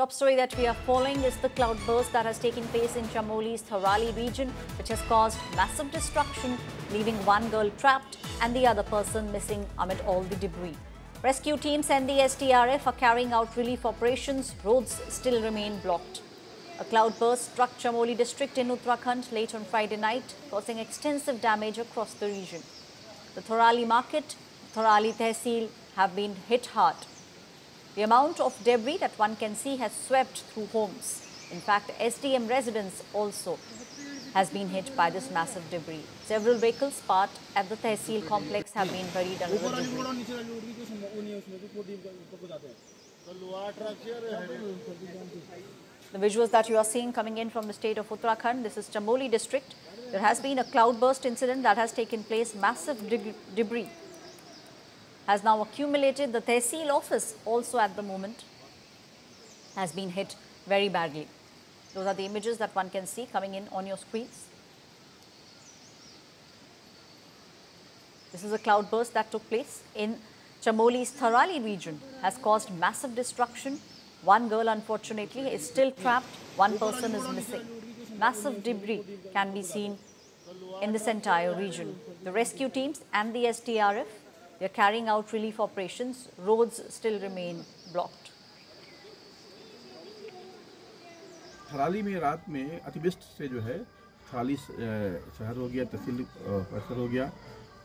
Top story that we are following is the cloudburst that has taken place in Chamoli's Tharali region, which has caused massive destruction, leaving one girl trapped and the other person missing amid all the debris. Rescue teams and the SDRF are carrying out relief operations. Roads still remain blocked. A cloudburst struck Chamoli district in Uttarakhand late on Friday night, causing extensive damage across the region. The Tharali market, Tharali Tehsil have been hit hard. The amount of debris that one can see has swept through homes. In fact, SDM residence also has been hit by this massive debris. Several vehicles parked at the Tehsil complex have been buried under the debris. The visuals that you are seeing coming in from the state of Uttarakhand, this is Chamoli district. There has been a cloudburst incident that has taken place. Massive debris has now accumulated. The Tehsil office also at the moment has been hit very badly. Those are the images that one can see coming in on your screens. This is a cloudburst that took place in Chamoli's Tharali region, has caused massive destruction. One girl, unfortunately, is still trapped. One person is missing. Massive debris can be seen in this entire region. The rescue teams and the SDRF, they are carrying out relief operations. Roads still remain blocked. Tharali में रात में अतिवृष्टि से जो है थराली शहर हो गया, तहसील परिसर हो गया,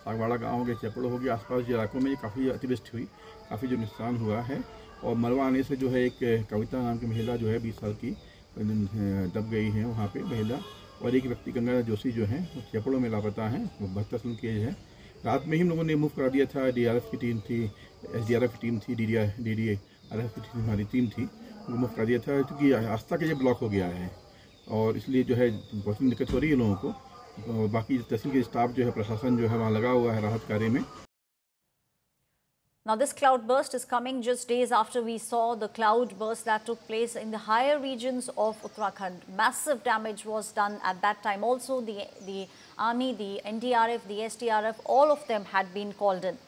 सागवाड़ा गांव हो गया, चपड़ो हो गया, आसपास के इलाकों में काफ़ी अतिवृष्टि हुई, काफ़ी जो नुकसान हुआ है। और मलबा आने से जो है एक कविता नाम की महिला जो है 20 साल की दब गई है वहाँ पे महिला, और एक व्यक्ति गंगा जोशी जो है चपड़ों में लापता हैं, वो 72 साल की एज है। रात में ही हम लोगों ने मूव करा दिया था। DRF की टीम थी, SDRF की टीम थी, DDRF की हमारी टीम थी, वो मूव करा दिया था क्योंकि रास्ता के ये ब्लॉक हो गया है और इसलिए जो है बहुत दिक्कत हो रही है लोगों को। और बाकी तहसील के स्टाफ जो है, प्रशासन जो है वहाँ लगा हुआ है राहत कार्य में। Now, this cloudburst is coming just days after we saw the cloudburst that took place in the higher regions of Uttarakhand. Massive damage was done at that time. Also, the army, the NDRF, the SDRF, all of them had been called in.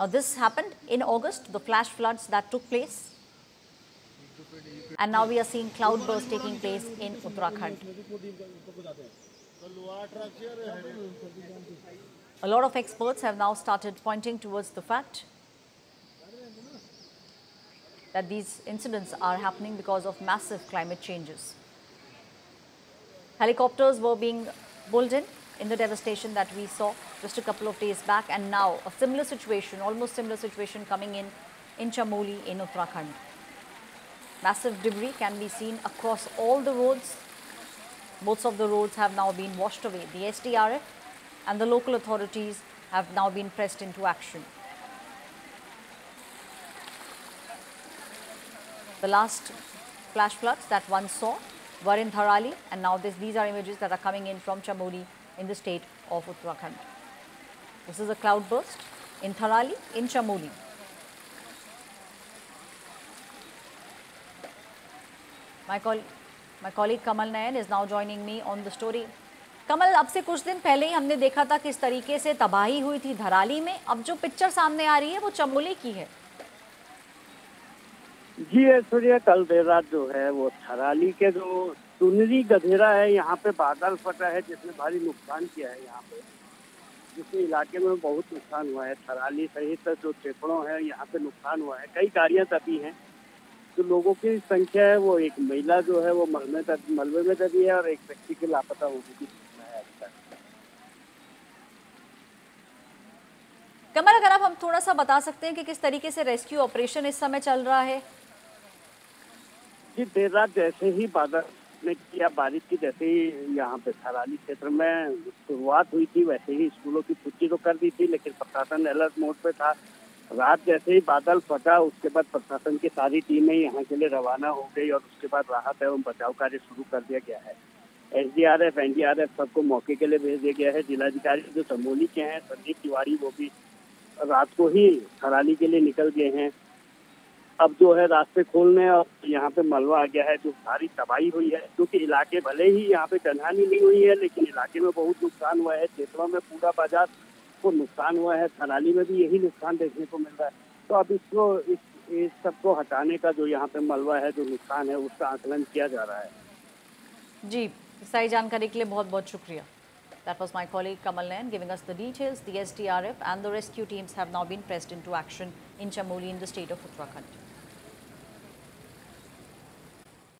Now, this happened in August, the flash floods that took place. And now we are seeing cloudburst taking place in Uttarakhand. A lot of experts have now started pointing towards the fact that these incidents are happening because of massive climate changes. Helicopters were being pulled in the devastation that we saw just a couple of days back, and now a similar situation, almost similar situation coming in Chamoli in Uttarakhand. Massive debris can be seen across all the roads. Most of the roads have now been washed away. The SDRF and the local authorities have now been pressed into action. The last flash floods that one saw were in Tharali, and now these are images that are coming in from Chamoli in the state of Uttarakhand. This is a cloudburst in Tharali in Chamoli. My colleague Kamal Nayan is now joining me on the story. कमल, अब से कुछ दिन पहले ही हमने देखा था किस तरीके से तबाही हुई थी धराली में। अब जो पिक्चर सामने आ रही है वो चमोली की है। जी ऐश्वर्या, कल देर रात जो है वो थराली के जो सुनरी गधेरा है यहाँ पे बादल फटा है जिसने भारी नुकसान किया है। यहाँ पे जिसमें इलाके में बहुत नुकसान हुआ है। थराली सहित जो चेपड़ों है यहाँ पे नुकसान हुआ है। कई गाड़ियाँ दबी हैं। जो लोगों की संख्या है वो एक महिला जो है वो मलबे में दबी है और एक व्यक्ति के लापता होने की सूचना है अभी तक। कमल, अगर आप हम थोड़ा सा बता सकते हैं कि किस तरीके से रेस्क्यू ऑपरेशन इस समय चल रहा है? जी देर रात जैसे ही बादल ने किया, बारिश की जैसे ही यहाँ पे थराली क्षेत्र में शुरुआत हुई थी, वैसे ही स्कूलों की छुट्टी तो कर दी थी, लेकिन प्रशासन अलर्ट मोड पे था। रात जैसे ही बादल फटा उसके बाद प्रशासन की सारी टीमें यहाँ के लिए रवाना हो गई और उसके बाद राहत एवं बचाव कार्य शुरू कर दिया गया है। SDRF, NDRF सबको मौके के लिए भेज दिया गया है। जिलाधिकारी जो चमोली के हैं संदीप तिवारी, वो भी रात को ही थराली के लिए निकल गए हैं। अब जो है रास्ते खोलने और यहाँ पे मलबा आ गया है, जो भारी तबाही हुई है, क्योंकि इलाके भले ही यहाँ पे जनहानि नहीं हुई है लेकिन इलाके में बहुत नुकसान हुआ है। क्षेत्रों में पूरा बाजार को नुकसान हुआ है। थराली में भी यही नुकसान देखने को मिल रहा है। तो अब इसको इस सबको हटाने का जो यहाँ पे मलबा है, जो नुकसान है, उसका आकलन किया जा रहा है। जी, सही जानकारी के लिए बहुत बहुत शुक्रिया। That was my colleague Kamal Nayan giving us the details. The SDRF and the rescue teams have now been pressed into action in Chamoli in the state of Uttarakhand.